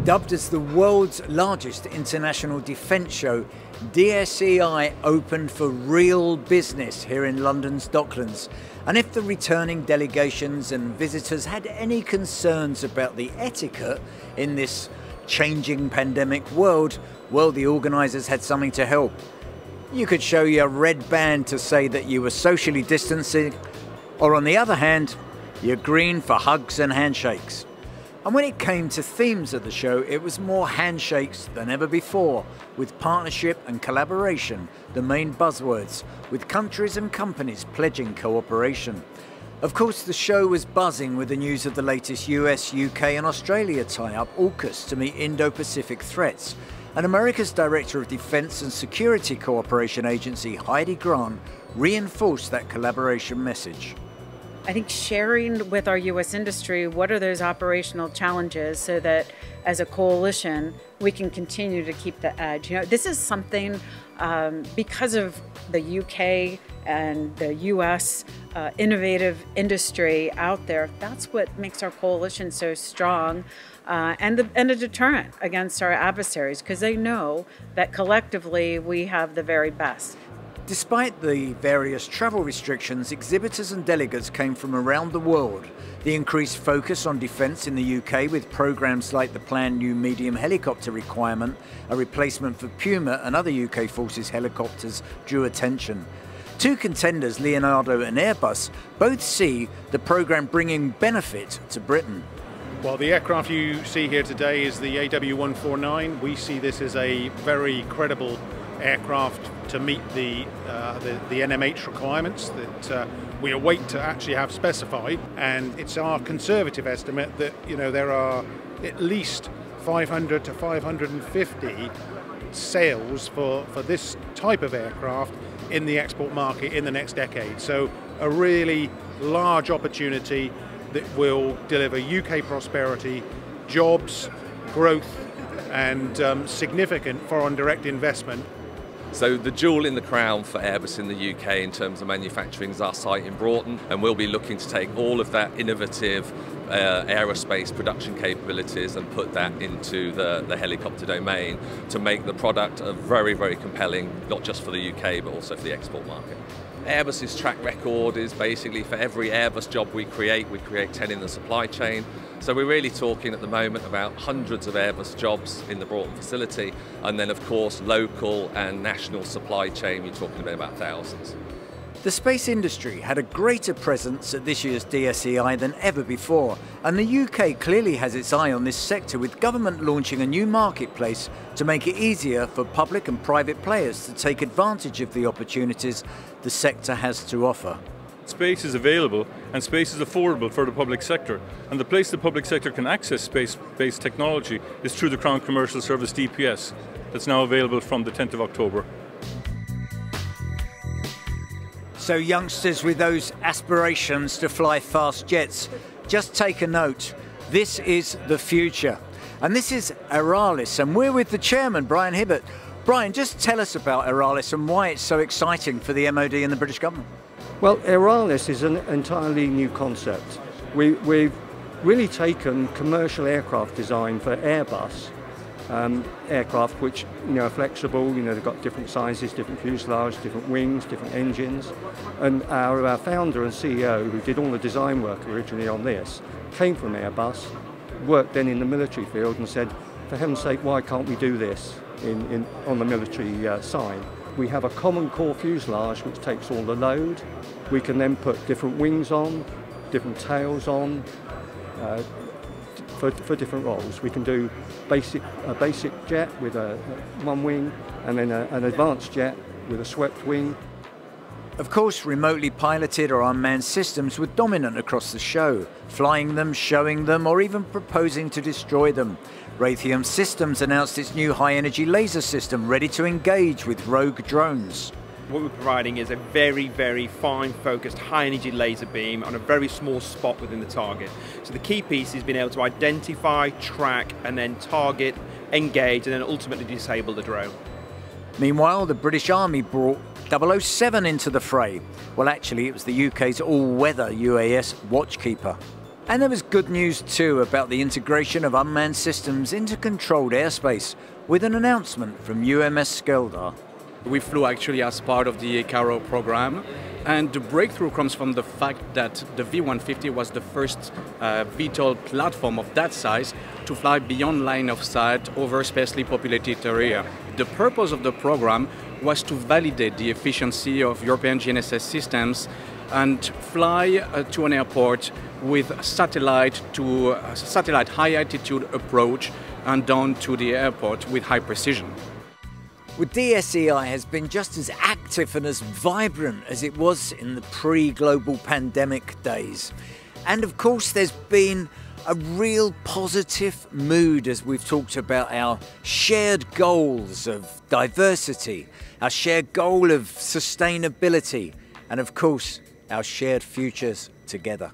Dubbed as the world's largest international defence show, DSEI opened for real business here in London's Docklands. And if the returning delegations and visitors had any concerns about the etiquette in this changing pandemic world, well, the organisers had something to help. You could show your red band to say that you were socially distancing, or on the other hand, you're green for hugs and handshakes. And when it came to themes of the show, it was more handshakes than ever before, with partnership and collaboration the main buzzwords, with countries and companies pledging cooperation. Of course, the show was buzzing with the news of the latest US, UK and Australia tie-up, AUKUS, to meet Indo-Pacific threats. And America's Director of Defence and Security Cooperation Agency, Heidi, reinforced that collaboration message. I think sharing with our U.S. industry what are those operational challenges so that as a coalition we can continue to keep the edge. You know, this is something because of the UK and the U.S. Innovative industry out there. That's what makes our coalition so strong and a deterrent against our adversaries, because they know that collectively we have the very best. Despite the various travel restrictions, exhibitors and delegates came from around the world. The increased focus on defence in the UK, with programmes like the planned new medium helicopter requirement, a replacement for Puma and other UK forces helicopters, drew attention. Two contenders, Leonardo and Airbus, both see the programme bringing benefit to Britain. Well, the aircraft you see here today is the AW149. We see this as a very credible aircraft to meet the NMH requirements that we await to actually have specified, and it's our conservative estimate that there are at least 500 to 550 sales for this type of aircraft in the export market in the next decade. So a really large opportunity that will deliver UK prosperity, jobs, growth and significant foreign direct investment. So the jewel in the crown for Airbus in the UK in terms of manufacturing is our site in Broughton, and we'll be looking to take all of that innovative aerospace production capabilities and put that into the helicopter domain to make the product a very, very compelling, not just for the UK but also for the export market. Airbus's track record is basically for every Airbus job we create 10 in the supply chain. So we're really talking at the moment about hundreds of Airbus jobs in the Broughton facility, and then of course local and national supply chain, you're talking about thousands. The space industry had a greater presence at this year's DSEI than ever before, and the UK clearly has its eye on this sector, with government launching a new marketplace to make it easier for public and private players to take advantage of the opportunities the sector has to offer. Space is available and space is affordable for the public sector, and the place the public sector can access space-based technology is through the Crown Commercial Service DPS that's now available from the 10th of October. So youngsters with those aspirations to fly fast jets, just take a note. This is the future. And this is Aeralis, and we're with the chairman, Brian Hibbert. Brian, just tell us about Aeralis and why it's so exciting for the MOD and the British government. Well, Aeralis is an entirely new concept. We've really taken commercial aircraft design for Airbus, aircraft which are flexible. They've got different sizes, different fuselage, different wings, different engines. And our founder and CEO, who did all the design work originally on this, came from Airbus, worked then in the military field, and said, for heaven's sake, why can't we do this on the military side? We have a common core fuselage which takes all the load. We can then put different wings on, different tails on, for different roles. We can do a basic jet with one wing, and then an advanced jet with a swept wing. Of course, remotely piloted or unmanned systems were dominant across the show, flying them, showing them, or even proposing to destroy them. Raytheon Systems announced its new high-energy laser system ready to engage with rogue drones. What we're providing is a very, very fine focused high energy laser beam on a very small spot within the target. So the key piece is being able to identify, track and then target, engage and then ultimately disable the drone. Meanwhile, the British Army brought 007 into the fray. Well, actually, it was the UK's all-weather UAS Watchkeeper. And there was good news too about the integration of unmanned systems into controlled airspace, with an announcement from UMS Skeldar. We flew actually as part of the CARO program, and the breakthrough comes from the fact that the V150 was the first VTOL platform of that size to fly beyond line of sight over sparsely populated area. The purpose of the program was to validate the efficiency of European GNSS systems and fly to an airport with satellite high altitude approach and down to the airport with high precision. Well, DSEI has been just as active and as vibrant as it was in the pre-global pandemic days. And of course, there's been a real positive mood as we've talked about our shared goals of diversity, our shared goal of sustainability, and of course, our shared futures together.